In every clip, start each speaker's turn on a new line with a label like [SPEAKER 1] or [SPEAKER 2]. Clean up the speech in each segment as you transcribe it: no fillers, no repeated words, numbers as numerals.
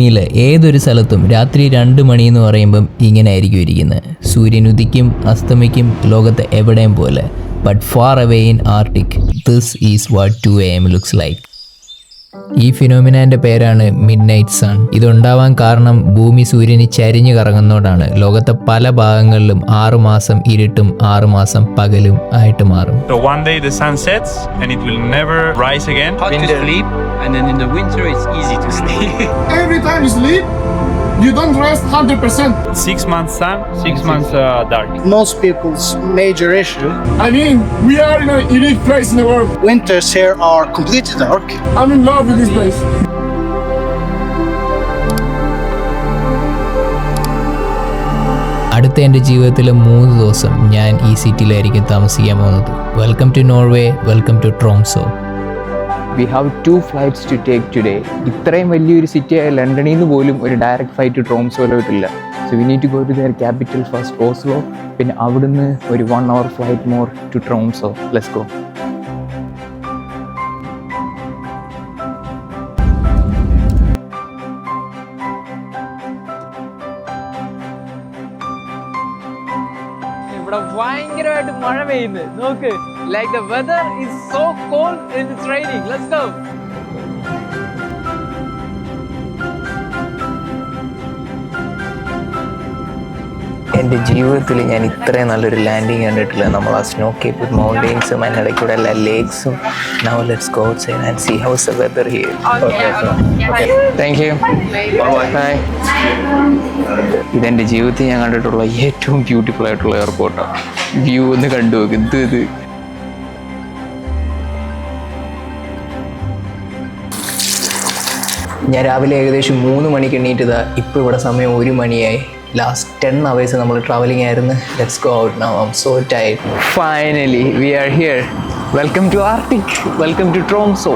[SPEAKER 1] ഭൂമിയിലെ ഏതൊരു സ്ഥലത്തും രാത്രി 2 മണി എന്ന് പറയുമ്പം ഇങ്ങനെ ആയിരിക്കും ഇരിക്കുന്നത്. സൂര്യൻ ഉദിക്കും അസ്തമിക്കും ലോകത്തെ എവിടെയും പോലെ. But far away in Arctic this is what 2 AM looks like. ഈ ഫിനോമിനാൻ്റെ പേരാണ് മിഡ് നൈറ്റ് സൺ. ഇതുണ്ടാവാൻ കാരണം ഭൂമി സൂര്യന് ചരിഞ്ഞു കറങ്ങുന്നതോടാണ്. ലോകത്തെ പല ഭാഗങ്ങളിലും 6 മാസം ഇരുട്ടും 6 മാസം പകലും ആയിട്ട് മാറും.
[SPEAKER 2] So one day the sun sets and it will never rise again.
[SPEAKER 3] Hot to sleep, and then in the winter it's easy to sleep.
[SPEAKER 4] Every time you sleep, you don't rest 100%.
[SPEAKER 2] 6 months sun, 6 months dark.
[SPEAKER 5] Most people's major issue.
[SPEAKER 4] I mean, we are in a unique place in the world.
[SPEAKER 5] Winters here are completely dark.
[SPEAKER 4] I'm in love with this place.
[SPEAKER 1] അടുത്ത എൻ്റെ ജീവിതത്തിലെ 3 ദിവസം ഞാൻ ഈ സിറ്റിയിലായിരിക്കും താമസിക്കാൻ പോകുന്നത്. Welcome to Norway, welcome to Tromso.
[SPEAKER 6] We have 2 flights to take today. ഇത്രയും വലിയൊരു സിറ്റിയായ ലണ്ടനിൽ നിന്ന് പോലും ഒരു ഡയറക്റ്റ് ഫ്ലൈറ്റ് ട്രോംസോയിലോട്ടില്ല. So we need to go to their capital first Oslo. പിന്നെ അവിടുന്ന് ഒരു 1 hour flight more to Tromso. Let's go. ഇവിടെ ഭയങ്കരമായിട്ട് മഴ പെയ്യുന്നു. നോക്ക്, like the weather is so cold and it's raining. Let's go.
[SPEAKER 1] എൻ്റെ ജീവിതത്തിൽ ഞാൻ ഇത്രയും നല്ലൊരു ലാൻഡിങ് കണ്ടിട്ടില്ല. നമ്മൾ ആ സ്നോ കേപ്പ് മൗണ്ടെയിൻസും അതിനിടയ്ക്കൂടെ എല്ലാ ലേക്സും. Now let's go outside and see how's the weather here.
[SPEAKER 6] Thank you. Bye. ഇതെൻ്റെ ജീവിതത്തിൽ ഞാൻ കണ്ടിട്ടുള്ള ഏറ്റവും ബ്യൂട്ടിഫുൾ ആയിട്ടുള്ള എയർപോർട്ടാണ്. വ്യൂ ഒന്ന് കണ്ടു നോക്ക്. ഇത്
[SPEAKER 1] ഞാൻ രാവിലെ ഏകദേശം 3 മണിക്ക് എണീറ്റതാ. ഇപ്പോൾ ഇവിടെ സമയം 1 മണിയായി. ലാസ്റ്റ് 10 hours നമ്മൾ ട്രാവലിംഗ് ആയിരുന്നു. Let's go out now. I am so tired.
[SPEAKER 6] Finally we are here. Welcome to Arctic, welcome to Tromso.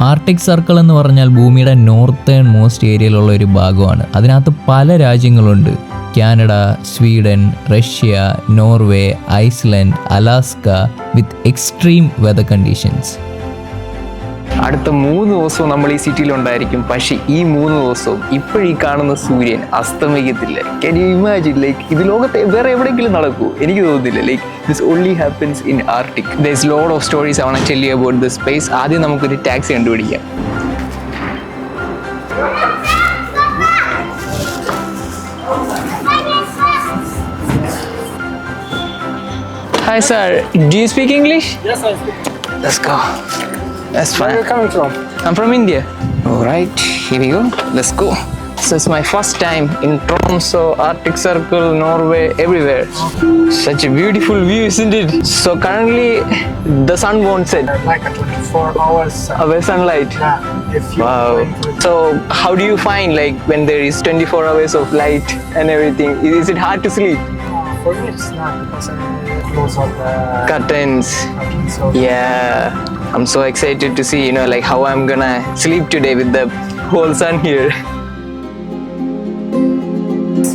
[SPEAKER 1] Arctic circle എന്ന് പറഞ്ഞാൽ ഭൂമിയുടെ നോർത്തേൺ മോസ്റ്റ് ഏരിയയിലുള്ള ഒരു ഭാഗമാണ്. അതിനകത്ത് പല രാജ്യങ്ങളുണ്ട്. Canada, Sweden, Russia, Norway, Iceland, Alaska with extreme weather conditions.
[SPEAKER 6] അടുത്ത 3 ദിവസവും നമ്മൾ ഈ സിറ്റിയിലുണ്ടായിരിക്കും. പക്ഷേ ഈ 3 ദിവസവും ഇപ്പോഴീ കാണുന്ന സൂര്യൻ അസ്തമിക്കത്തില്ല. Can you imagine? ലൈക്ക് ഇത് ലോകത്തെ വേറെ എവിടെയെങ്കിലും നടക്കൂ? എനിക്ക് തോന്നുന്നില്ല. Like this only happens in Arctic. There is lot of stories I want to tell you about this place. ആദ്യം നമുക്കൊരു ടാക്സി കണ്ടുപിടിക്കാം. Hi sir, do you speak English?
[SPEAKER 4] Yes, I speak.
[SPEAKER 6] Let's go. That's fine.
[SPEAKER 4] Where are you coming from?
[SPEAKER 6] I'm from India. All right, here we go. Let's go. So it's my first time in Tromsø, Arctic Circle, Norway, everywhere. Such a beautiful view, isn't it? So currently, the sun won't set.
[SPEAKER 4] Like a 24 hours.
[SPEAKER 6] Our sunlight.
[SPEAKER 4] Yeah. If you
[SPEAKER 6] Wow. So how do you find like when there is 24 hours of light and everything? Is it hard to sleep?
[SPEAKER 4] For me, it's not because I close all the
[SPEAKER 6] Curtains.
[SPEAKER 4] curtains. So
[SPEAKER 6] Yeah. I'm so excited to see, like how I'm gonna sleep today with the whole sun here.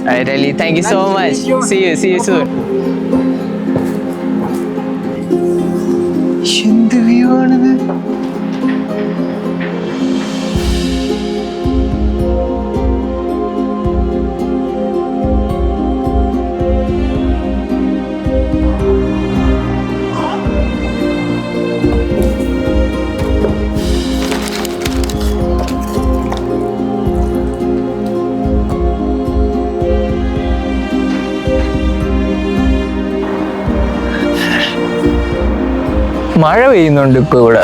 [SPEAKER 6] Alright, Ali, thank you so much. See you soon. എന്ത് view ആണിത്? മഴ പെയ്യുന്നുണ്ട് ഇപ്പൊ ഇവിടെ.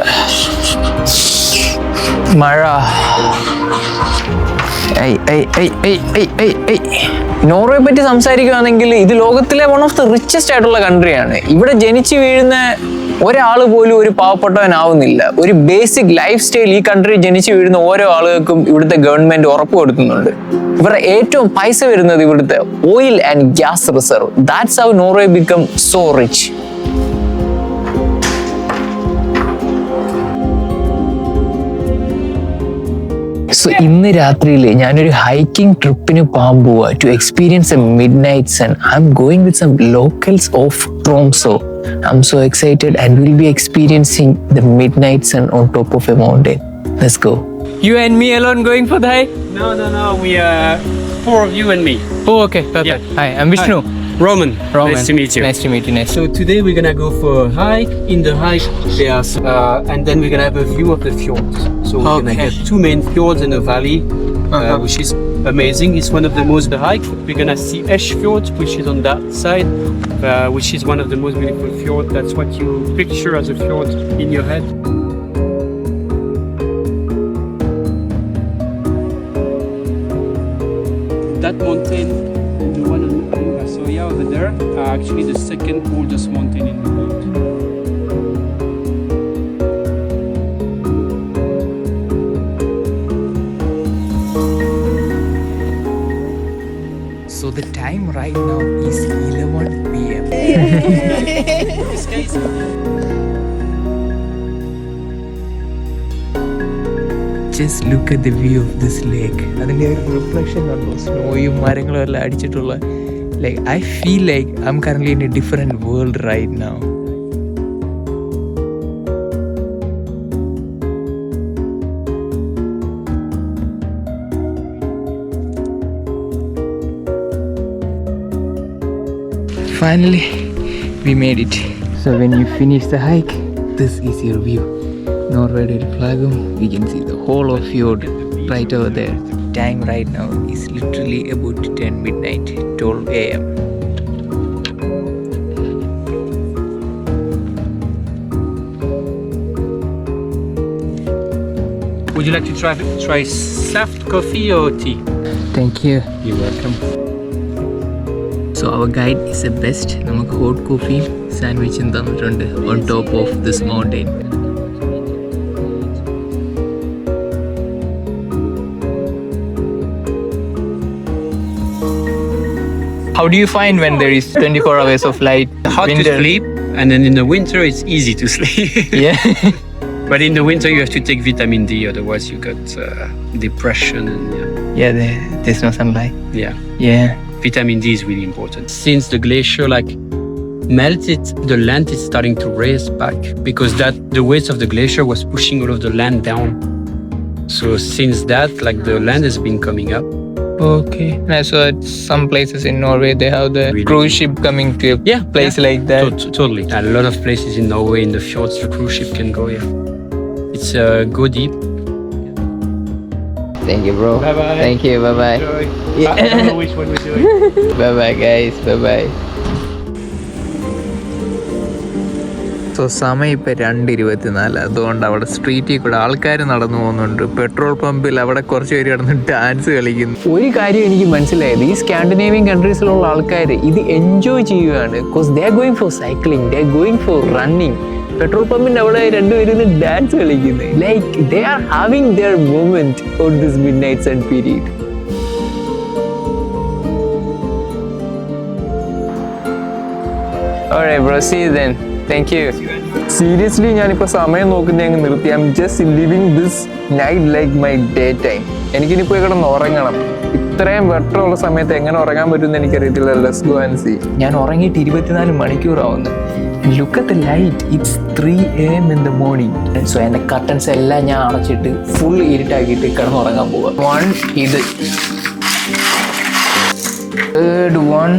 [SPEAKER 6] മഴ. Norway പറ്റി സംസാരിക്കുകയാണെങ്കിൽ ഇത് ലോകത്തിലെ വൺ ഓഫ് ദ റിച്ചസ്റ്റ് ആയിട്ടുള്ള കൺട്രിയാണ്. ഇവിടെ ജനിച്ചു വീഴുന്ന ഒരാൾ പോലും ഒരു പാവപ്പെട്ടവനാവുന്നില്ല. ഒരു ബേസിക് ലൈഫ് സ്റ്റൈൽ ഈ കൺട്രി ജനിച്ചു വീഴുന്ന ഓരോ ആളുകൾക്കും ഇവിടുത്തെ ഗവൺമെന്റ് ഉറപ്പ് കൊടുക്കുന്നുണ്ട്. ഇവരുടെ ഏറ്റവും പൈസ വരുന്നത് ഇവിടുത്തെ oil and gas reserve. That's how Norway become so rich. So ഇന്ന് രാത്രിയിൽ ഞാനൊരു ഹൈക്കിംഗ് ട്രിപ്പിന് പോകാൻ പോവാ to experience a midnight sun. I am going with some locals of Tromso. I am so excited and will be experiencing the midnight sun on top of a mountain. Let's go. You and me alone going for the hike?
[SPEAKER 3] No. We are 4 of you and me.
[SPEAKER 6] Oh, okay, perfect.
[SPEAKER 3] Yeah.
[SPEAKER 6] Hi, I'm Vishnu.
[SPEAKER 3] Roman. Nice to meet you.
[SPEAKER 6] Nice to meet you. Nice.
[SPEAKER 3] So today we're gonna go for a hike. In the hike, there's and then we're gonna have a view of the fjords. So we're gonna
[SPEAKER 6] Okay.
[SPEAKER 3] get 2 main fjords in a valley, which is amazing. It's one of the most the hike. We're gonna see Esch Fjord, which is on that side, which is one of the most beautiful fjords. That's what you picture as a fjord in your head. That mountain and the one on Vasoya over there are actually the second oldest mountain in the world.
[SPEAKER 6] So the time right now is 11 p.m. Just look at the view of this lake. അതിൻ്റെ ഒരു reflection കണ്ടോ, സ്നോയും മരങ്ങളും എല്ലാം അടിച്ചിട്ടുള്ള. Like I feel like I'm currently in a different world right now. Finally, we made it. So when you finish the hike, this is your view. Norway Flagum, you can see the whole of fjord right over there. Time right now is literally about 10 midnight, 12 a.m.
[SPEAKER 3] Would you like to try soft coffee or tea?
[SPEAKER 6] Thank you.
[SPEAKER 3] You're welcome.
[SPEAKER 6] So our guide is the best. നമുക്ക് hot കോഫിയും സാൻഡ്വിച്ചും തന്നിട്ടുണ്ട് on top of this mountain. How do you find when there is 24 hours of light?
[SPEAKER 3] Hard
[SPEAKER 6] Winter.
[SPEAKER 3] to sleep, and then in the winter it's easy to sleep.
[SPEAKER 6] Yeah.
[SPEAKER 3] But in the winter you have to take vitamin D, otherwise you got depression and
[SPEAKER 6] Yeah, there's no sunlight.
[SPEAKER 3] yeah.
[SPEAKER 6] Yeah.
[SPEAKER 3] Vitamin D is really important. Since the glacier melted, the land is starting to raise back because the weight of the glacier was pushing all of the land down. So since that, the land has been coming up.
[SPEAKER 6] Okay. And I saw at some places in Norway they have the
[SPEAKER 3] Really?
[SPEAKER 6] cruise ship coming to a place like that.
[SPEAKER 3] Totally. A lot of places in Norway, in the fjords, the cruise ship can go. Yeah, it's go deep.
[SPEAKER 6] Thank you, bro.
[SPEAKER 3] Bye-bye.
[SPEAKER 6] Thank you. Bye-bye.
[SPEAKER 3] Enjoy.
[SPEAKER 6] Yeah.
[SPEAKER 3] I don't know which one we're doing.
[SPEAKER 6] Bye-bye, guys. Bye-bye. So സമയം ഇപ്പം 2:24. അതുകൊണ്ട് അവിടെ സ്ട്രീറ്റിൽ കൂടെ ആൾക്കാർ നടന്നു പോകുന്നുണ്ട്. Petrol പമ്പിൽ അവിടെ കുറച്ച് പേര് കിടന്ന് ഡാൻസ് കളിക്കുന്നു. ഒരു കാര്യം എനിക്ക് മനസ്സിലായത്, ഈ സ്കാൻഡിനേവിയൻ കൺട്രീസിലുള്ള ആൾക്കാർ ഇത് എൻജോയ് ചെയ്യുകയാണ്. Because they are going for cycling, they are going for running. Petrol പമ്പിൻ്റെ അവിടെ രണ്ടുപേരും ഡാൻസ് കളിക്കുന്നത്. Like they are having their moment on this midnight sun period. Alright bro, see you then. Thank you. Seriously ഞാനിപ്പോൾ സമയം നോക്കുന്നത് അങ്ങ് നിർത്തി. I am just living this night like my day time. എനിക്കിനിപ്പോൾ കിടന്ന് ഉറങ്ങണം. ഇത്രയും വെട്ടമുള്ള സമയത്ത് എങ്ങനെ ഉറങ്ങാൻ പറ്റുമെന്ന് എനിക്കറിയത്തില്ല. Let's go and see. ഞാൻ ഉറങ്ങിയിട്ട് 24 മണിക്കൂറാവുന്നു. Look at the light, it's 3 AM in the morning. So എൻ്റെ കർട്ടൻസ് എല്ലാം ഞാൻ അടച്ചിട്ട് ഫുൾ ഇരുട്ടാക്കിയിട്ട് കിടന്നുറങ്ങാൻ പോവാം. 1 ഇത്, 3rd one,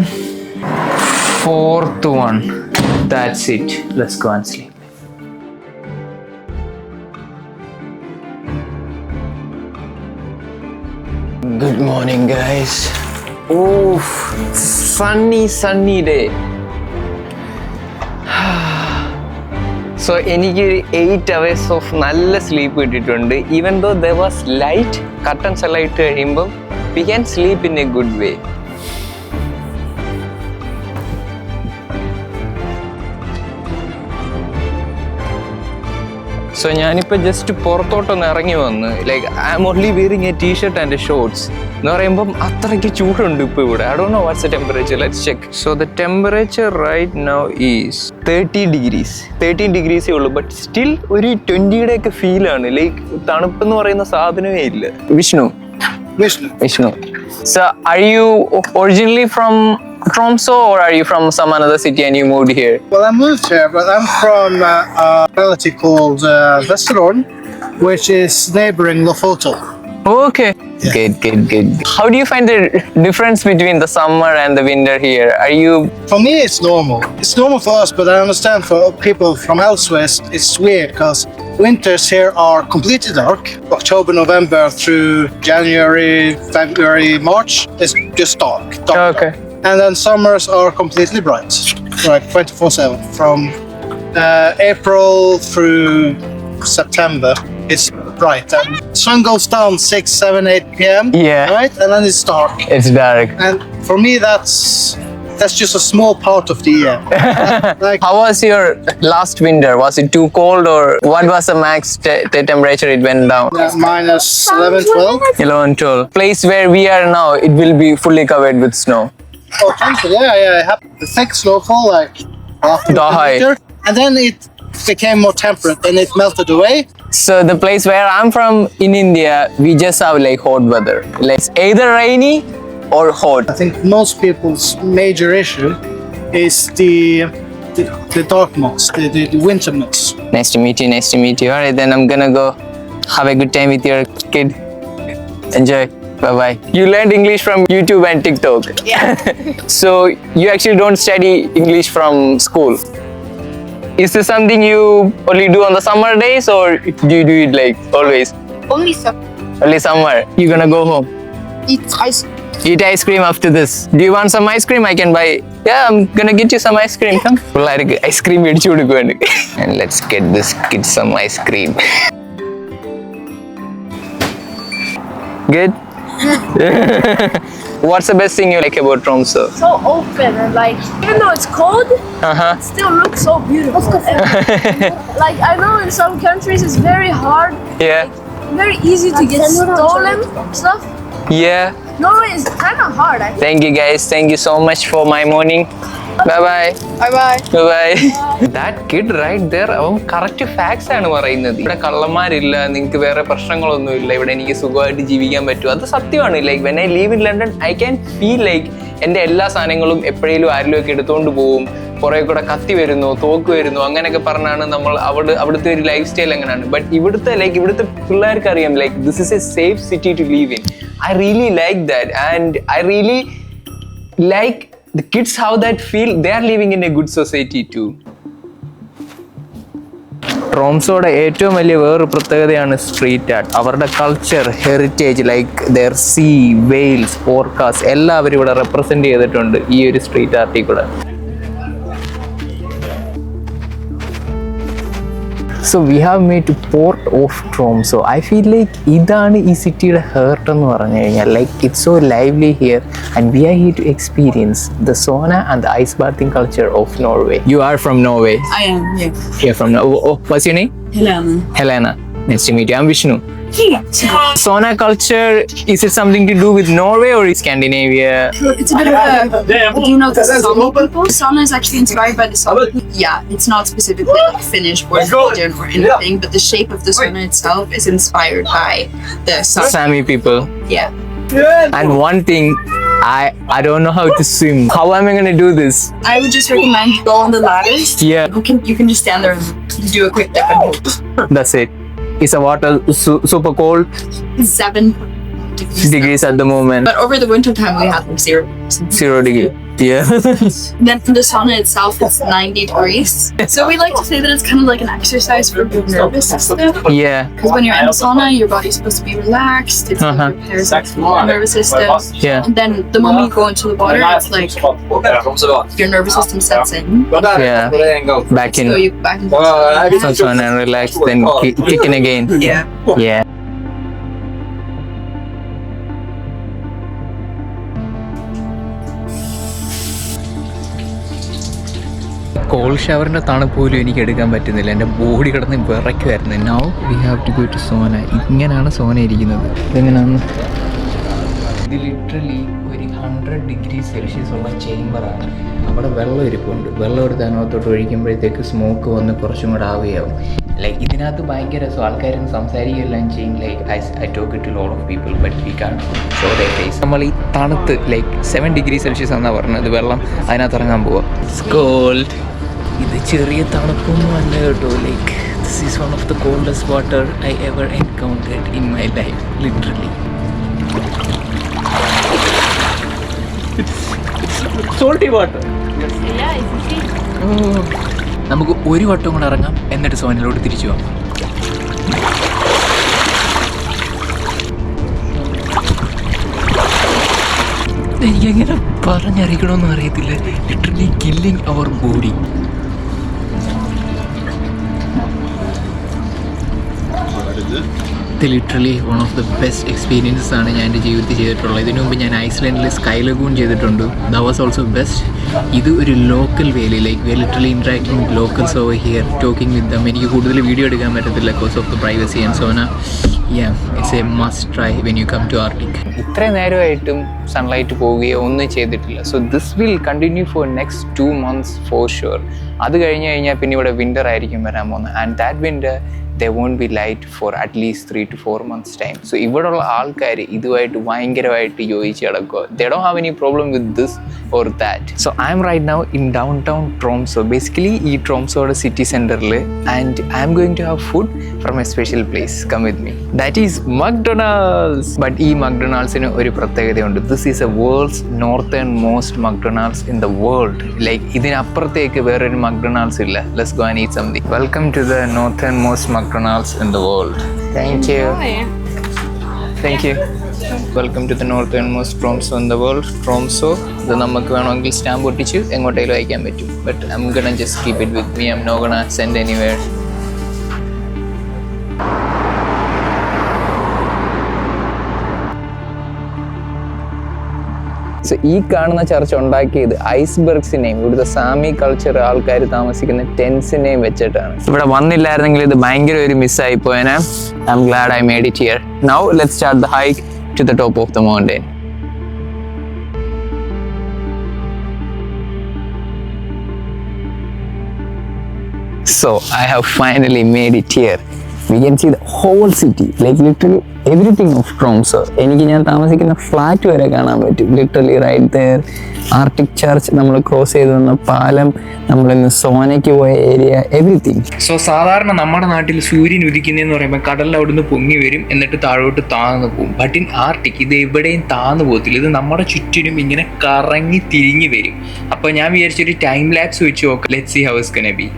[SPEAKER 6] 4th one. That's it. Let's go and sleep. Good morning, guys. Oh, sunny day. So എനിക്ക് 8 hours of നല്ല sleep കിട്ടിയിട്ടുണ്ട്. Even though there was light, curtains എല്ലാം ഇട്ട് കഴിയുമ്പോൾ we can sleep in a good way. So ഞാനിപ്പോൾ just പുറത്തോട്ടൊന്ന് ഇറങ്ങി വന്ന്, like I'm only wearing a T-shirt and a shorts എന്ന് പറയുമ്പം അത്രയ്ക്ക് ചൂടുണ്ട് ഇപ്പോൾ ഇവിടെ. I don't know what's the temperature, let's check. So the temperature right now is 13 degrees. 13 degrees ഉള്ളൂ, ബട്ട് സ്റ്റിൽ ഒരു 20-യുടെ ഒക്കെ ഫീലാണ്. ലൈക്ക് തണുപ്പെന്ന് പറയുന്ന സാധനമേ ഇല്ല. Vishnu. So are you originally from Tromsø or are you from some another city and you moved here?
[SPEAKER 5] Well, I moved here, but I'm from a relative called Vesterålen. which is neighboring Lofoten.
[SPEAKER 6] Okay. Good. How do you find the difference between the summer and the winter here? Are you
[SPEAKER 5] For me, it's normal. It's normal for us, but I understand for people from elsewhere, it's weird because winters here are completely dark. October, November through January, February, March, it's just dark.
[SPEAKER 6] okay?
[SPEAKER 5] And then summers are completely bright, like 24/7. From April through September, it's bright. And sun goes down 6, 7, 8 p.m.
[SPEAKER 6] Yeah.
[SPEAKER 5] Right, and then it's dark.
[SPEAKER 6] It's dark.
[SPEAKER 5] And for me, that's just a small part of the year. Like
[SPEAKER 6] How was your last winter? Was it too cold, or what was the max the temperature it went down?
[SPEAKER 5] minus 11, 12.
[SPEAKER 6] 11, 12. Place where we are now, it will be fully covered with snow.
[SPEAKER 5] Oh, thankfully, yeah. It happened. The thick snowfall, like after the
[SPEAKER 6] Dahai.
[SPEAKER 5] winter, and then it became more temperate and it melted away.
[SPEAKER 6] So the place where I'm from in India, we just have like hot weather. Like it's either rainy or hot.
[SPEAKER 5] I think most people's major issue is the dark months, the winter months.
[SPEAKER 6] Nice to meet you. Alright, then I'm gonna go have a good time with your kid. Enjoy. Bye. You learned English from YouTube and TikTok.
[SPEAKER 7] Yeah.
[SPEAKER 6] So you actually don't study English from school. Is this something you only do on the summer days, or do you do it like always?
[SPEAKER 7] Only some
[SPEAKER 6] Only summer. You're gonna go home.
[SPEAKER 7] eat ice.
[SPEAKER 6] Eat ice cream after this. Do you want some ice cream? I can buy. Yeah, I'm gonna get you some ice cream. Come. പിള്ളേർക്ക് ice cream മേടിച്ചു കൊടുക്കുവാണ്. And let's get this kid some ice cream. Good. What's the best thing you like about Tromsø?
[SPEAKER 7] So open and like, even though it's cold,
[SPEAKER 6] Uh-huh.
[SPEAKER 7] it still looks so beautiful. Like I know in some countries it's very hard,
[SPEAKER 6] Yeah.
[SPEAKER 7] very easy to get stolen stuff.
[SPEAKER 6] Yeah.
[SPEAKER 7] Norway is kind of hard. I think.
[SPEAKER 6] Thank you guys. Thank you so much for my morning. Bye.
[SPEAKER 7] Bye.
[SPEAKER 6] That kid right there, അവൻ correct facts ആണ് പറയുന്നത്. ഇവിടെ കള്ളന്മാരില്ല, നിങ്ങൾക്ക് വേറെ പ്രശ്നങ്ങളൊന്നും ഇല്ല, ഇവിടെ എനിക്ക് സുഖമായിട്ട് ജീവിക്കാൻ പറ്റും. അത് സത്യമാണ്. Like when I leave in London I can feel like എൻ്റെ എല്ലാ സാധനങ്ങളും എപ്പോഴേലും ആരെങ്കിലും ഒക്കെ എടുത്തുകൊണ്ട് പോവും. കുറേ കൂടെ കത്തി വരുന്നു, തോക്ക് വരുന്നു, അങ്ങനെയൊക്കെ പറഞ്ഞാണ് നമ്മൾ അവിടുത്തെ ഒരു ലൈഫ് സ്റ്റൈൽ അങ്ങനെയാണ്. ബട്ട് ഇവിടുത്തെ പിള്ളേർക്ക് അറിയാം like this is a safe city to live in. I really like that, and I really like the kids how that feel they are living in a good society too. ട്രോംസോയുടെ ഏറ്റവും വലിയ വേറൊരു പ്രത്യേകതയാണ് street art. അവരുടെ culture, heritage, like their sea, whales, orcas എല്ലാവരും ഇവിടെ represent ചെയ്തിട്ടുണ്ട് ഈ ഒരു സ്ട്രീറ്റ് ആർട്ടിൽ കൂടെ. So we have made to port of Tromsø. I feel like ഇതാണ് ഈ സിറ്റിയുടെ ഹേർട്ട് എന്ന് പറഞ്ഞു കഴിഞ്ഞാൽ. Like it's so lively here and we are here to experience the sauna and the ice bathing culture of Norway. You are from Norway?
[SPEAKER 8] I am, yes.
[SPEAKER 6] You're from Norway. Oh, what's your name? Helena. Nice to meet you. I'm Vishnu. Sauna culture, is it something to do with Norway or Scandinavia?
[SPEAKER 8] It's a bit of a. Do you know the Sami people? Sauna is actually inspired by the Sami people. Yeah, it's not specifically like Finnish or Norwegian or anything, but the shape of the sauna itself is inspired by the Sami.
[SPEAKER 6] Sami people.
[SPEAKER 8] Yeah.
[SPEAKER 6] And one thing, I don't know how to swim. How am I going to do this?
[SPEAKER 8] I would just recommend you go on the ladders.
[SPEAKER 6] Yeah.
[SPEAKER 8] You can just stand there and do a quick dip and hold.
[SPEAKER 6] That's it. Is the water super cold?
[SPEAKER 8] 7
[SPEAKER 6] Degrees at the moment.
[SPEAKER 8] But over the winter time, we had like 0.
[SPEAKER 6] 0 degree. Yeah.
[SPEAKER 8] Then the sauna itself is 90 degrees. So we like to say that it's kind of like an exercise for your nervous system.
[SPEAKER 6] Yeah.
[SPEAKER 8] Because when you're in the sauna, your body's supposed to be relaxed. It's like repairs your nervous system.
[SPEAKER 6] Yeah.
[SPEAKER 8] And then the moment you go into the water, it's like your nervous system sets in.
[SPEAKER 6] Yeah. Back in.
[SPEAKER 8] So you back in.
[SPEAKER 6] That's one and relax, then kick in again.
[SPEAKER 8] Yeah.
[SPEAKER 6] Yeah. Cold ഷവറിൻ്റെ തണുപ്പ് പോലും എനിക്ക് എടുക്കാൻ പറ്റുന്നില്ല. എൻ്റെ body കിടന്ന് വിറയ്ക്കുമായിരുന്നു. Now we have to go to sauna. ഇങ്ങനെയാണ് സോന ഇരിക്കുന്നത്. ഇതെങ്ങനെയാണ്? ഇത് ലിറ്ററലി ഒരു 100 ഡിഗ്രി സെൽഷ്യസ് ഉള്ള ചേമ്പറാണ്. അവിടെ വെള്ളം ഇരിപ്പുണ്ട്. വെള്ളം എടുത്ത് അതിനകത്തോട്ട് ഒഴിക്കുമ്പോഴത്തേക്ക് സ്മോക്ക് വന്ന് കുറച്ചും കൂടെ ആവുകയാവും. ലൈക്ക് ഇതിനകത്ത് ഭയങ്കര രസം. ആൾക്കാരും സംസാരിക്കുകയെല്ലാം ചെയ്യും. Like I talk to lot of people but we can't show their face. നമ്മൾ ഈ തണുത്ത് ലൈക്ക് 7 ഡിഗ്രി സെൽഷ്യസ് എന്നാണ് പറഞ്ഞത്. വെള്ളം അതിനകത്ത് ഇറങ്ങാൻ പോവാം. It's cold. ഇത് ചെറിയ തണുപ്പൊന്നും അല്ല കേട്ടോ. Like
[SPEAKER 1] This is one of the coldest water I ever encountered in my life, literally. It's salty water.
[SPEAKER 7] Yeah, it's okay.
[SPEAKER 1] നമുക്ക് ഒരു വട്ടം കൂടെ ഇറങ്ങാം, എന്നിട്ട് സോനിലോട്ട് തിരിച്ചു പോകാം. എനിക്കെങ്ങനെ പറഞ്ഞറിയിക്കണമെന്ന് അറിയത്തില്ല. Literally killing our body. ഇത് literally one of the best experiences ആണ് ഞാൻ എൻ്റെ ജീവിതത്തിൽ ചെയ്തിട്ടുള്ളത്. ഇതിനു മുമ്പ് ഞാൻ ഐസ്ലാൻഡിൽ സ്കൈ ലഗൂൺ ചെയ്തിട്ടുണ്ട്. That was also best. ഇത് ഒരു local valley, like we are literally interacting with locals over here, talking with them. എനിക്ക് കൂടുതൽ വീഡിയോ എടുക്കാൻ പറ്റത്തില്ല because of the privacy and sauna. It's a must try when you come to Arctic.
[SPEAKER 6] ഇത്രയും നേരമായിട്ടും sunlight പോവുകയോ ഒന്നും ചെയ്തിട്ടില്ല. So this will continue for next 2 months for sure. അത് കഴിഞ്ഞ് കഴിഞ്ഞാൽ പിന്നെ ഇവിടെ വിൻ്റർ ആയിരിക്കും വരാൻ പോകുന്നത്. And that winter there won't be light for at least 3 to 4 months time. So ഇവിടെയുള്ള ആൾക്കാർ ഇതുമായിട്ട് ഭയങ്കരമായിട്ട് യോജിച്ച് കിടക്കുക. They don't have any problem with this or that. So I'm right now in downtown Tromsø. Basically ഈ ട്രോംസോയുടെ city സെൻറ്ററിൽ, and I'm going to have food from a special place. Come with me. That is McDonald's. But ഈ McDonald'sന് ഒരു പ്രത്യേകതയുണ്ട്. This is a world's northernmost McDonald's in the world. Like ഇതിനപ്പുറത്തേക്ക് വേറൊരു McDonald's ഇല്ല. Let's go and eat something. Welcome to the northernmost McDonald's in the world. Thank you. Thank you. Welcome to the northernmost Tromsø in the world. Tromsø. ഇത് നമുക്ക് വേണമെങ്കിൽ stamp ഒട്ടിച്ച് എങ്ങോട്ടേലും അയക്കാൻ പറ്റും. But I'm gonna just keep it with me. I'm not gonna send anywhere. So ഈ കാണുന്ന ചർച്ച ഉണ്ടാക്കിയത് ഐസ്ബർഗ്സിനെയും ഇവിടുത്തെ സാമി കൾച്ചർ ആൾക്കാർ താമസിക്കുന്ന ടെൻസിനെയും വെച്ചിട്ടാണ്. ഇവിടെ വന്നില്ലായിരുന്നെങ്കിൽ ഇത് ഭയങ്കര ഒരു മിസ്സായി പോയേനെ. I'm glad I made it here. Now let's start the hike to the top of the mountain. So I have finally made it here. We can see the whole city, like literally everything of Tromsø. എനിക്ക് ഞാൻ താമസിക്കുന്ന flat വരെ കാണാൻ പറ്റും. Literally right there. Arctic church, നമ്മൾ cross ചെയ്ത് വന്ന പാലം, നമ്മളിന്ന് സോനയ്ക്ക് പോയ ഏരിയ, എവറിത്തിങ്. സോ സാധാരണ നമ്മുടെ നാട്ടിൽ സൂര്യൻ ഉദിക്കുന്നതെന്ന് പറയുമ്പോൾ കടലിൽ അവിടുന്ന് പൊങ്ങി വരും, എന്നിട്ട് താഴോട്ട് താഴ്ന്നു പോകും. ബട്ട് ഇൻ ആർട്ടിക് ഇത് എവിടെയും താഴ്ന്നു പോകത്തില്ല. ഇത് നമ്മുടെ ചുറ്റിനും ഇങ്ങനെ കറങ്ങി തിരിഞ്ഞു വരും. അപ്പോൾ ഞാൻ വിചാരിച്ചൊരു ടൈം ലാപ്സ് വെച്ച് നോക്കാം. Let's see how it's gonna be.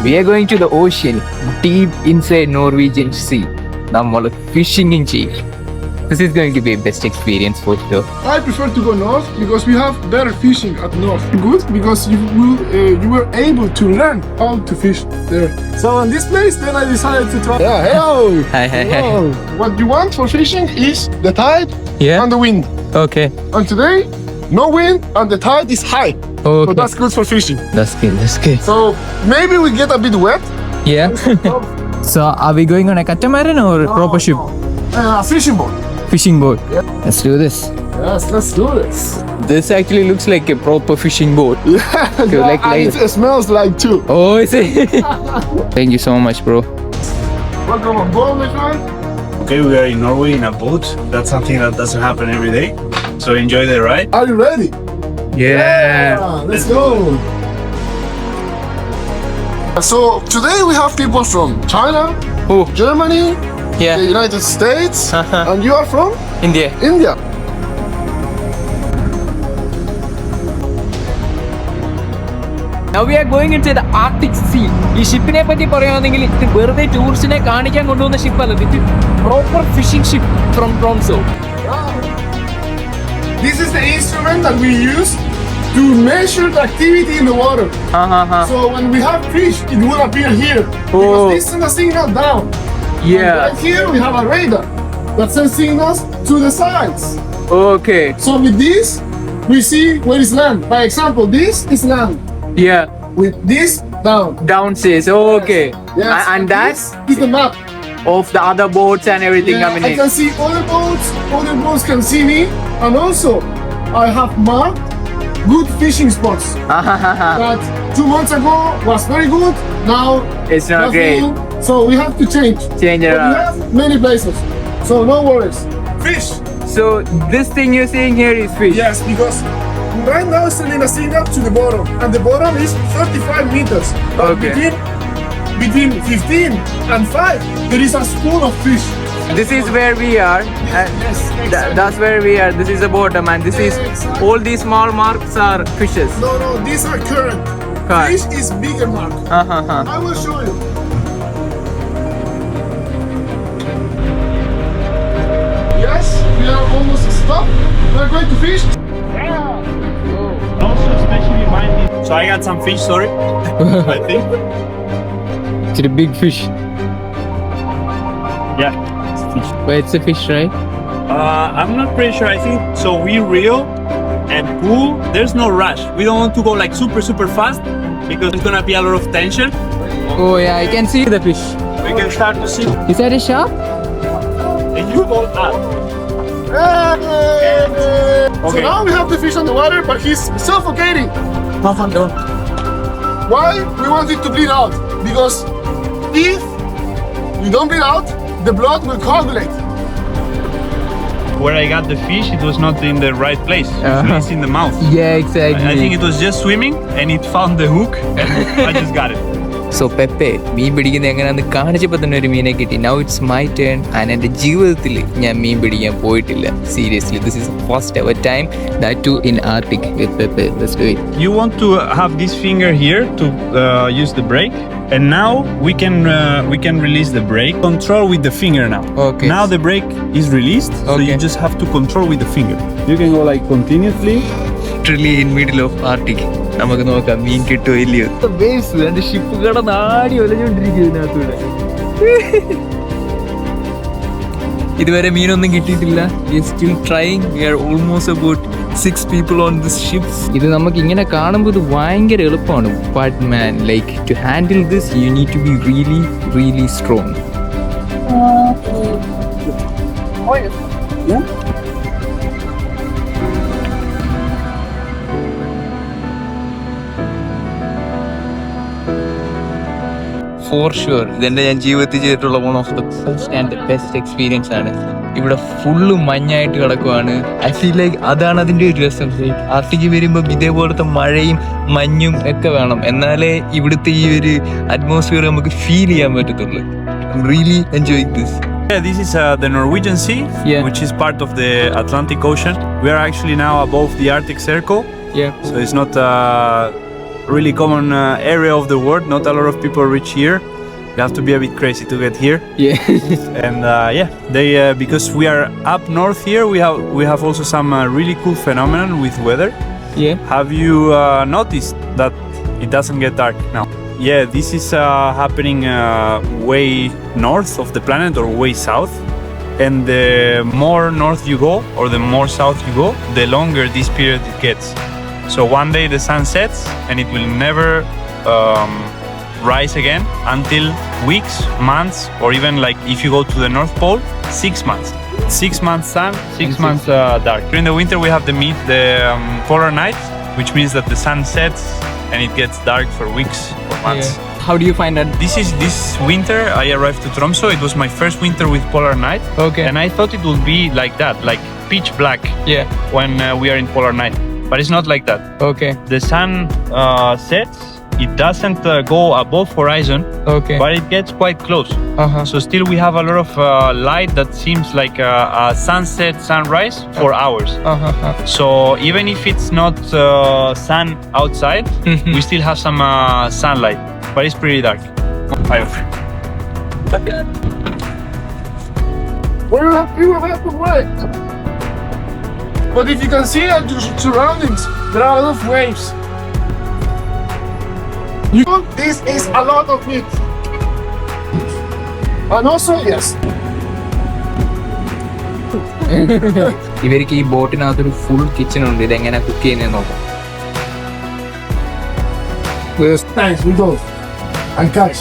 [SPEAKER 6] We are going to the ocean, deep inside Norwegian Sea. നമ്മൾ ഫിഷിംഗ് ചെയ്യും. This is going to be a best experience for sure.
[SPEAKER 4] I prefer to go north because we have better fishing at north. Good because you were able to learn how to fish there. So in this place, then I decided to try. Yeah, hello.
[SPEAKER 6] Hi.
[SPEAKER 4] Hello. What you want for fishing is the tide and the wind.
[SPEAKER 6] Okay.
[SPEAKER 4] And today, no wind and the tide is high.
[SPEAKER 6] Okay.
[SPEAKER 4] So that's good for fishing.
[SPEAKER 6] That's good.
[SPEAKER 4] So maybe we get a bit wet.
[SPEAKER 6] Yeah. So are we going on a catamaran or proper ship?
[SPEAKER 4] Fishing boat.
[SPEAKER 6] Fishing boat. Let's do this.
[SPEAKER 4] Yes, let's do this.
[SPEAKER 6] This actually looks like a proper fishing boat.
[SPEAKER 4] Yeah,
[SPEAKER 6] like-
[SPEAKER 4] and it smells like too.
[SPEAKER 6] Oh, I see. Thank you so much, bro.
[SPEAKER 4] Welcome on board, my friend.
[SPEAKER 2] Okay, we are in Norway in a boat. That's something that doesn't happen every day. So enjoy the ride.
[SPEAKER 4] Are you ready?
[SPEAKER 6] Yeah.
[SPEAKER 4] Let's go. So today we have people from China,
[SPEAKER 6] Oh.
[SPEAKER 4] Germany,
[SPEAKER 6] Yeah.
[SPEAKER 4] the United States, and you are from
[SPEAKER 6] India.
[SPEAKER 4] India.
[SPEAKER 6] Now we are going into the Arctic Sea. ഈ ഷിപ്പിനെ പറ്റി പറയുകയാണെങ്കിൽ ഇത് വെറുതെ ടൂറിസ്റ്റിനെ കാണിക്കാൻ കൊണ്ടുവന്ന ഷിപ്പല്ല. ഇത് proper fishing ship from Tromso.
[SPEAKER 4] This is the instrument that we use to measure the activity in the water. So when we have fish, it will appear here because they send a signal down. And right here we have a radar that sends signals to the sides.
[SPEAKER 6] Okay.
[SPEAKER 4] So with this, we see where is land. By example, this is land.
[SPEAKER 6] Yeah.
[SPEAKER 4] With this down.
[SPEAKER 6] Downstairs. Okay.
[SPEAKER 4] Yes.
[SPEAKER 6] And
[SPEAKER 4] this is the map.
[SPEAKER 6] of the other boats and everything
[SPEAKER 4] Yeah,
[SPEAKER 6] coming
[SPEAKER 4] I
[SPEAKER 6] in.
[SPEAKER 4] can see other boats can see me, and also I have marked good fishing spots. That 2 months ago was very good. Now
[SPEAKER 6] It's not
[SPEAKER 4] nothing.
[SPEAKER 6] great.
[SPEAKER 4] So we have to change.
[SPEAKER 6] Change it
[SPEAKER 4] But we
[SPEAKER 6] around.
[SPEAKER 4] have many places. So no worries. Fish.
[SPEAKER 6] So this thing you're seeing here is fish.
[SPEAKER 4] Yes, because right now it's sending a signal to the bottom, and the bottom is 35 meters. But
[SPEAKER 6] Okay.
[SPEAKER 4] between 15 and 5, there is a school of fish.
[SPEAKER 6] This is where we are.
[SPEAKER 4] Yes,
[SPEAKER 6] That's where we are. This is the bottom, and this is all these small marks are fishes.
[SPEAKER 4] No, these are current.
[SPEAKER 6] Current.
[SPEAKER 4] Fish is bigger mark. I will show you. Yes, we are almost stopped. We are going to fish.
[SPEAKER 2] Also, especially mind. So I got some fish, sorry. I think.
[SPEAKER 6] It's a big fish.
[SPEAKER 2] Yeah, it's fish.
[SPEAKER 6] But it's a fish, right?
[SPEAKER 2] I'm not pretty sure. I think so. We reel and pull. There's no rush. We don't want to go like super fast because it's gonna be a lot of tension.
[SPEAKER 6] Oh yeah, I can see the fish.
[SPEAKER 2] We can start to see.
[SPEAKER 6] Is that a shark?
[SPEAKER 2] And you go up.
[SPEAKER 4] So now we have the fish on the water, but he's suffocating. Why? We want it to bleed out. Because if you don't bleed out, the blood will coagulate.
[SPEAKER 2] Where I got the fish, it was not in the right place. It's in the mouth.
[SPEAKER 6] Yeah, exactly.
[SPEAKER 2] I think it was just swimming and it found the hook and I just got it.
[SPEAKER 1] So Pepe മീൻ പിടിക്കുന്നത് എങ്ങനെയാണെന്ന് കാണിച്ചപ്പോൾ തന്നെ ഒരു മീനെ കിട്ടി. Now it's my turn. And എൻ്റെ ജീവിതത്തിൽ ഞാൻ മീൻ പിടിക്കാൻ പോയിട്ടില്ല. Seriously this is first ever time that too in Arctic with Pepe. Let's do it.
[SPEAKER 2] You want to have this finger here to use the brake, and now we can release the brake. Control with the finger now.
[SPEAKER 1] Okay.
[SPEAKER 2] Now the brake is released, so
[SPEAKER 1] Okay.
[SPEAKER 2] you just have to control with the finger. You can go like continuously.
[SPEAKER 1] Literally in middle of Arctic. നമുക്ക് നോക്കാം മീൻ കിട്ടുമോ ഇല്ലയോ. Waves എൻ്റെ ship കടന്ന് ആടി ഒലഞ്ഞുകൊണ്ടിരിക്കുന്നതിനകത്തൂടെ. ഇതുവരെ മീനൊന്നും കിട്ടിയിട്ടില്ല. We are still trying. We are almost about 6 people on this ship. ഇത് നമുക്ക് ഇങ്ങനെ കാണുമ്പോൾ ഇത് ഭയങ്കര എളുപ്പമാണ്. But man like to handle this you need to be really really strong. For sure ഇതെൻ്റെ ഞാൻ ജീവിതത്തിൽ ചെയ്തിട്ടുള്ള one of the first and best experience ആണ്. ഇവിടെ ഫുള്ള് മഞ്ഞായിട്ട് കിടക്കുവാണ്. ഐ ഫീൽ ലൈക്ക് അതാണ് അതിൻ്റെ ഒരു രസം. ആർട്ടിക്ക് വരുമ്പം ഇതേപോലത്തെ മഴയും മഞ്ഞും ഒക്കെ വേണം, എന്നാലേ ഇവിടുത്തെ ഈ ഒരു അറ്റ്മോസ്ഫിയർ നമുക്ക് ഫീൽ ചെയ്യാൻ പറ്റത്തുള്ളൂ. I am really enjoying this.
[SPEAKER 2] Yeah, this is the Norwegian Sea,
[SPEAKER 1] Yeah.
[SPEAKER 2] which is part of the Atlantic Ocean. We are actually now above the Arctic Circle, so it's not a really common area of the world. Not a lot of people reach here. You have to be a bit crazy to get here. And they because we are up north here, we have also some really cool phenomenon with weather. Have you noticed that it doesn't get dark now? Yeah, this is happening way north of the planet or way south. And the more north you go or the more south you go, the longer this period it gets. So one day the sun sets and it will never rise again until weeks, months, or even like if you go to the North Pole, 6 months. 6 months sun, 6 months dark. During the winter we have the polar night, which means that the sun sets and it gets dark for weeks or months.
[SPEAKER 6] How do you find that?
[SPEAKER 2] This winter I arrived to Tromsø. It was my first winter with polar night.
[SPEAKER 6] Okay.
[SPEAKER 2] And I thought it would be like that, like pitch black when we are in polar night. But it's not like that.
[SPEAKER 6] Okay.
[SPEAKER 2] The sun sets, it doesn't go above horizon,
[SPEAKER 6] Okay.
[SPEAKER 2] but it gets quite close. So still we have a lot of light that seems like a sunset, sunrise for hours. So even if it's not sun outside, we still have some sunlight, but it's pretty dark.
[SPEAKER 4] We have to wait. But if you can see at your surroundings, there are a lot of waves. This is a lot of meat. And also, yes.
[SPEAKER 1] ഇവർക്ക് ഈ ബോട്ടിനകത്തൊരു full kitchen ഉണ്ട്. ഇതെങ്ങനെ cook ചെയ്യുന്നതെന്ന് നോക്കാം.
[SPEAKER 4] Yes, thanks, we go. And guys.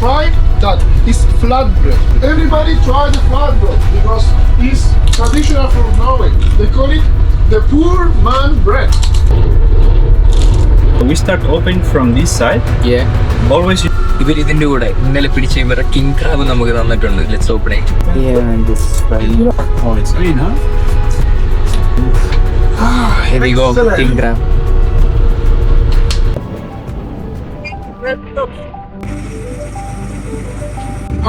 [SPEAKER 4] Try that. is flatbread. Everybody try the flatbread because it's traditional from Norway. They call it the poor man bread.
[SPEAKER 2] We start opening from this side. Always
[SPEAKER 6] ഇവർ ഇതിന്റെ കൂടെ ഇന്നലെ പിടിച്ച ഇവരുടെ king crab നമുക്ക് തന്നിട്ടുണ്ട്. Let's open it.
[SPEAKER 2] oh, it's green, huh?
[SPEAKER 6] Here we go, king crab.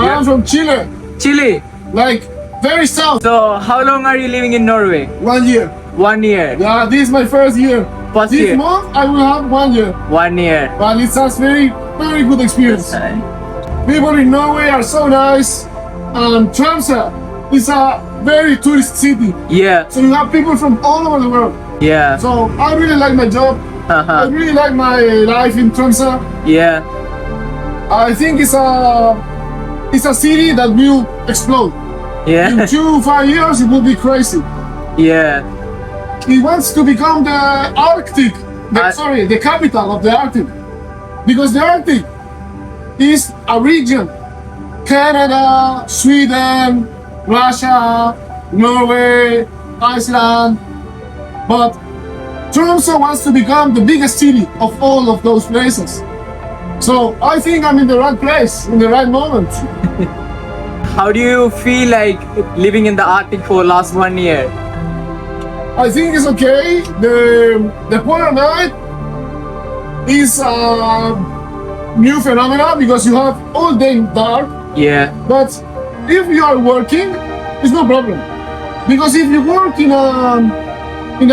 [SPEAKER 4] I am from Chile,
[SPEAKER 6] Chile.
[SPEAKER 4] like very south.
[SPEAKER 6] So how long are you living in Norway?
[SPEAKER 4] 1 year.
[SPEAKER 6] 1 year.
[SPEAKER 4] Yeah, this is my first year.
[SPEAKER 6] First
[SPEAKER 4] this
[SPEAKER 6] year.
[SPEAKER 4] month I will have 1 year.
[SPEAKER 6] 1 year.
[SPEAKER 4] But it's a very, very good experience. People in Norway are so nice. Tromsø is a very tourist city.
[SPEAKER 6] Yeah.
[SPEAKER 4] So you have people from all over the world.
[SPEAKER 6] Yeah.
[SPEAKER 4] So I really like my job. I really like my life in Tromsø.
[SPEAKER 6] Yeah.
[SPEAKER 4] I think it's a city that will explode.
[SPEAKER 6] Yeah.
[SPEAKER 4] In 2-5 years it will be crazy.
[SPEAKER 6] Yeah.
[SPEAKER 4] It wants to become the Arctic. The capital of the Arctic. Because the Arctic is a region. Canada, Sweden, Russia, Norway, Iceland. But Tromsø wants to become the biggest city of all of those places. So I think I'm in the right place, in the right moment.
[SPEAKER 6] How do you feel like living in the Arctic for last 1 year?
[SPEAKER 4] I think it's okay. The polar night is a new phenomenon because you have all day dark.
[SPEAKER 6] Yeah.
[SPEAKER 4] But if you are working, it's no problem. Because if you work in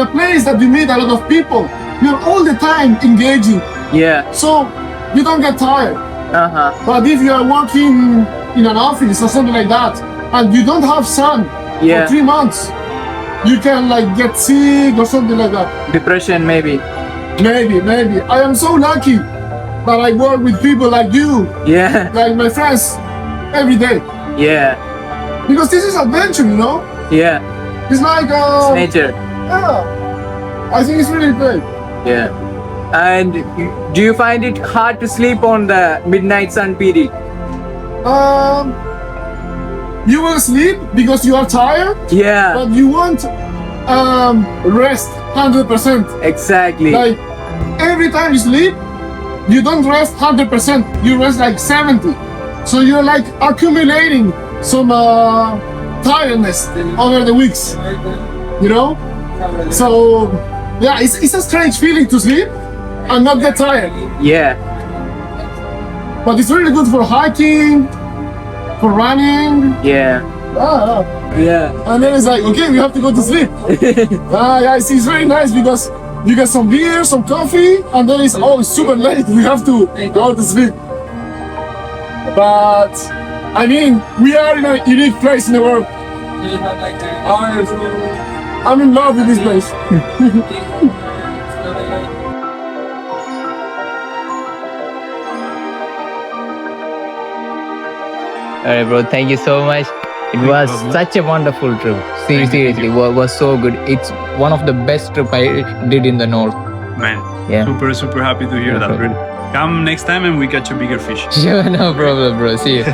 [SPEAKER 4] a place that you meet a lot of people, you're all the time engaging.
[SPEAKER 6] Yeah.
[SPEAKER 4] So you don't get tired. But if you are working in an office or something like that, and you don't have sun
[SPEAKER 6] Yeah.
[SPEAKER 4] for 3 months, you can like get sick or something like that.
[SPEAKER 6] Depression maybe.
[SPEAKER 4] Maybe. I am so lucky that I work with people like you,
[SPEAKER 6] Yeah.
[SPEAKER 4] like my friends, every day.
[SPEAKER 6] Yeah.
[SPEAKER 4] Because this is adventure, you know?
[SPEAKER 6] Yeah.
[SPEAKER 4] It's like,
[SPEAKER 6] Nature.
[SPEAKER 4] yeah. I think it's really great.
[SPEAKER 6] Yeah. And do you find it hard to sleep on the midnight sun period?
[SPEAKER 4] You will sleep because you are tired,
[SPEAKER 6] Yeah.
[SPEAKER 4] but you won't rest 100%.
[SPEAKER 6] Exactly.
[SPEAKER 4] Like every time you sleep, you don't rest 100%. You rest like 70. So you're like accumulating some tiredness over the weeks. You know? So yeah, it's a strange feeling to sleep and not get tired.
[SPEAKER 6] Yeah.
[SPEAKER 4] But it's really good for hiking, for running.
[SPEAKER 6] Yeah. Yeah.
[SPEAKER 4] And then it's like, okay, we have to go to sleep. Yeah, it's very nice because you get some beer, some coffee, and then it's super late. We have to go to sleep. But I mean, we are in a unique place in the world. I'm in love with this place.
[SPEAKER 6] Alright, bro. Thank you so much. It was such a wonderful trip. Seriously, it was so good. It's one of the best trip I did in the north.
[SPEAKER 2] Man,
[SPEAKER 6] Yeah.
[SPEAKER 2] super happy to hear that. Really. Come next time and we catch a bigger fish.
[SPEAKER 6] Sure, no problem, bro. See you.